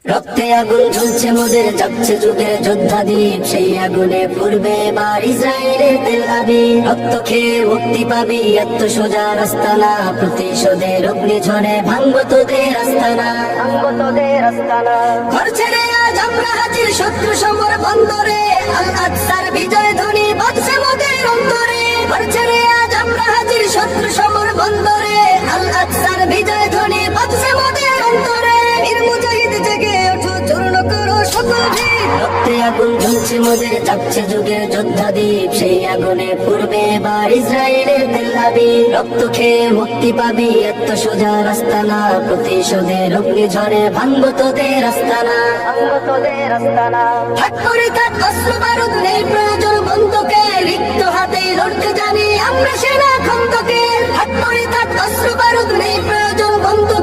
রক্তে আগুন ঝুলছে মোদের, যাচ্ছে যুগের যোদ্ধা দ্বীপ, সেই আগুনে পূর্বে এবার ইসরায়েলের তেল আবিব। রক্ত খেয়ে মুক্তি পাবি, এত সোজা রাস্তা না, প্রতিশোধের অগ্নি ঝড়ে ভাঙবো তোদের আস্তানা, ভাঙবো তোদের আস্তানা। ঘর ছেড়ে আজ আমরা হাজির শত্রু সমর বন্দরে, আল আকসার বিজয় ধ্বনি বাজছে মোদের অন্তরে। ঘর ছেড়ে আজ আমরা হাজির শত্রু সমর বন্দরে, আল আকসার বিজয় ধ্বনি বাজছে মোদের অন্তরে। বীর মুজাহিদ জেগে ওঠো, চূর্ণ করো সকল ভিড়। রক্তে আগুন ঝুলছে মোদের, যাচ্ছে যুগের যোদ্ধা দ্বীপ, সেই আগুনে পূর্বে এবার ইসরায়েলের তেল আবিব। রক্ত খেয়ে মুক্তি পাবি, এত সোজা রাস্তা না, প্রতিশোধের অগ্নি ঝড়ে ভাঙবো তোদের আস্তানা, ভাঙবো তোদের আস্তানা। থাক করে থাক অস্ত্র বারুদ, নেই প্রয়োজন বন্ধুকে, রিক্ত হাতে লড়তে জানি আমরা সেনা খন্দকে। থাক করে থাক অস্ত্র বারুদ, নেই প্রয়োজন বন্ধুকে,